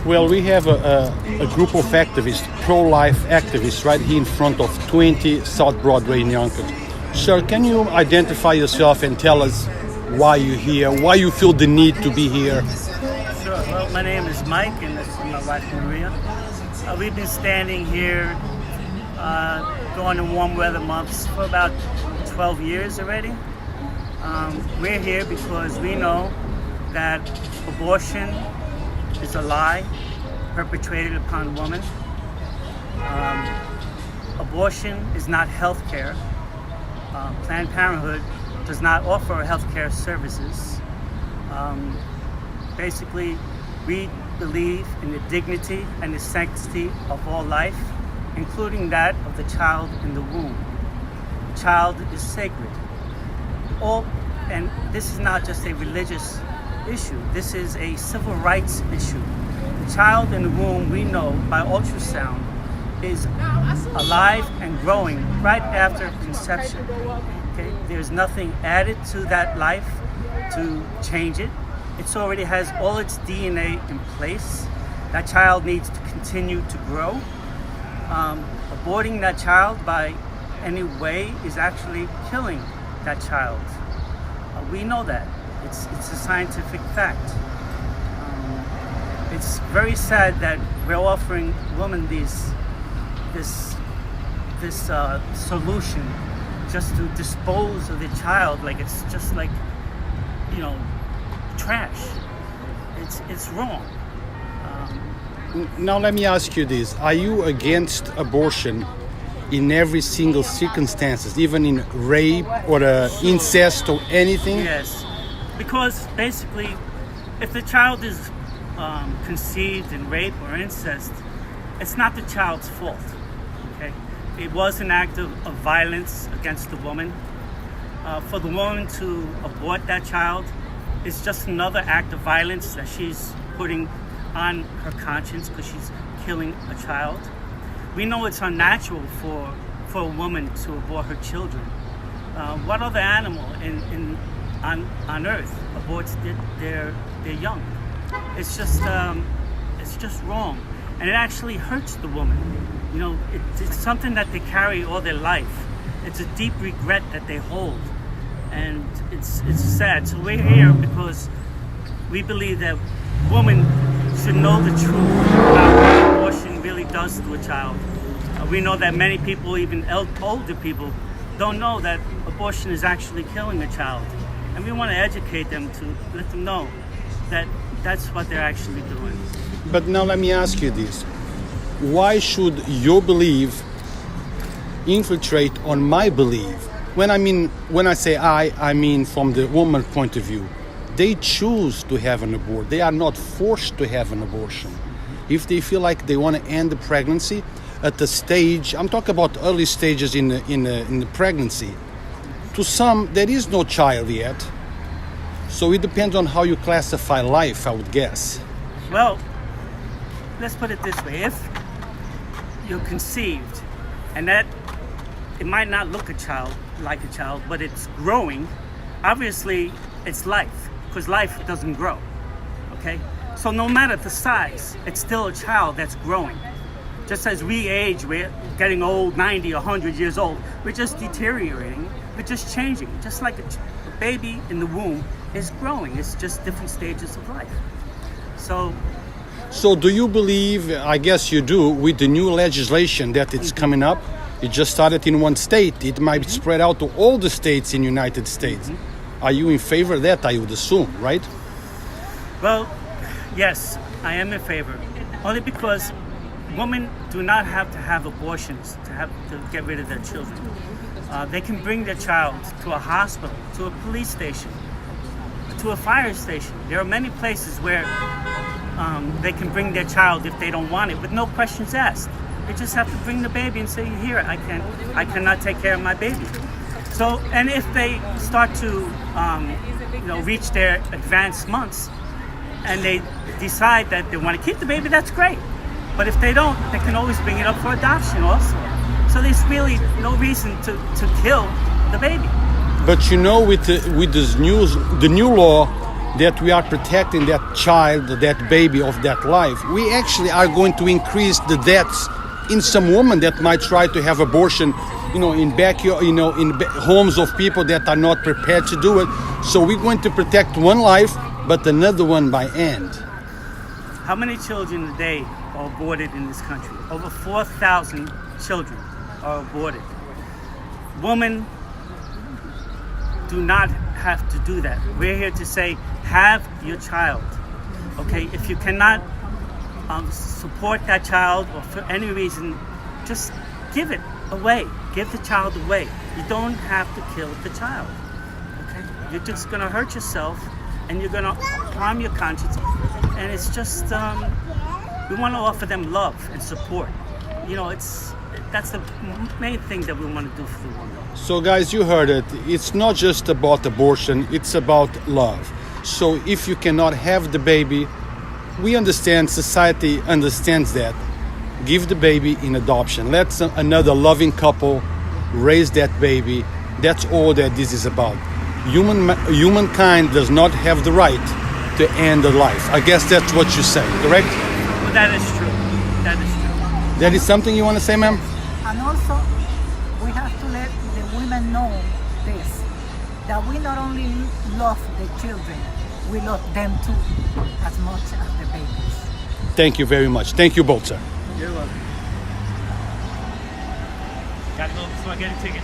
Well, we have a group of activists, pro-life activists, right here in front of 20 South Broadway in Yonkers. Sir, can you identify yourself and tell us why you're here, why you feel the need to be here? Sure. Well, my name is Mike, and this is my wife, Maria. We've been standing here going in warm weather months for about 12 years already. We're here because we know that abortion is a lie perpetrated upon women. Abortion is not health care. Planned Parenthood does not offer health care services. Basically, we believe in the dignity and the sanctity of all life, including that of the child in the womb. The child is sacred. And this is not just a religious issue. This is a civil rights issue. The child in the womb, we know by ultrasound, is alive and growing right after conception. Okay? There's nothing added to that life to change it. It already has all its DNA in place. That child needs to continue to grow. Aborting that child by any way is actually killing that child. We know that. It's a scientific fact. It's very sad that we're offering women this solution just to dispose of the child like it's just like, trash. It's wrong. Now let me ask you this. Are you against abortion in every single circumstances, even in rape or incest or anything? Yes, because basically if the child is conceived in rape or incest, it's not the child's fault. Okay, it was an act of violence against the woman. For the woman to abort that child is just another act of violence that she's putting on her conscience because she's killing a child. We know it's unnatural for a woman to abort her children. What other animal on earth aborts their young? It's just wrong, and it actually hurts the woman. It's something that they carry all their life. It's a deep regret that they hold, and it's sad. So we're here because we believe that women should know the truth about what abortion really does to a child. We know that many people, even older people, don't know that abortion is actually killing a child. And we want to educate them to let them know that that's what they're actually doing. But now let me ask you this. Why should your belief infiltrate on my belief? When I say I mean from the woman's point of view. They choose to have an abortion. They are not forced to have an abortion. If they feel like they want to end the pregnancy at the stage, I'm talking about early stages in the pregnancy. To some, there is no child yet. So it depends on how you classify life, I would guess. Well, let's put it this way. If you're conceived and that it might not look like a child, but it's growing, obviously it's life. Because life doesn't grow, okay? So no matter the size, it's still a child that's growing. Just as we age, we're getting old, 90, 100 years old, we're just deteriorating, we're just changing. Just like a baby in the womb is growing, it's just different stages of life. So do you believe, I guess you do, with the new legislation that it's coming up, it just started in one state, it might spread out to all the states in the United States. Are you in favor of that, I would assume, right? Well, yes, I am in favor. Only because women do not have to have abortions to get rid of their children. They can bring their child to a hospital, to a police station, to a fire station. There are many places where they can bring their child if they don't want it, with no questions asked. They just have to bring the baby and say, here, I cannot take care of my baby. So, and if they start to, reach their advanced months and they decide that they want to keep the baby, that's great. But if they don't, they can always bring it up for adoption also. So there's really no reason to kill the baby. But with this the new law, that we are protecting that child, that baby of that life, we actually are going to increase the deaths in some women that might try to have abortion, in backyard, homes of people that are not prepared to do it. So we're going to protect one life, but another one by end. How many children a day are aborted in this country? Over 4,000 children are aborted. Women do not have to do that. We're here to say, have your child. Okay, if you cannot support that child or for any reason, just give it away. Give the child away. You don't have to kill the child. Okay, you're just gonna hurt yourself, and you're gonna harm your conscience. And it's just we want to offer them love and support. That's the main thing that we want to do for the woman. So guys, you heard it. It's not just about abortion, it's about love. So if you cannot have the baby, we understand, society understands that. Give the baby in adoption. Let another loving couple raise that baby. That's all that this is about. Humankind does not have the right to end a life. I guess that's what you say, correct? Well, that is true. That is true. That is something you want to say, ma'am? And also, we have to let the women know this, that we not only love the children, we love them too, as much as the babies. Thank you very much. Thank you both, sir. You're welcome. Gotta go, so I get a ticket.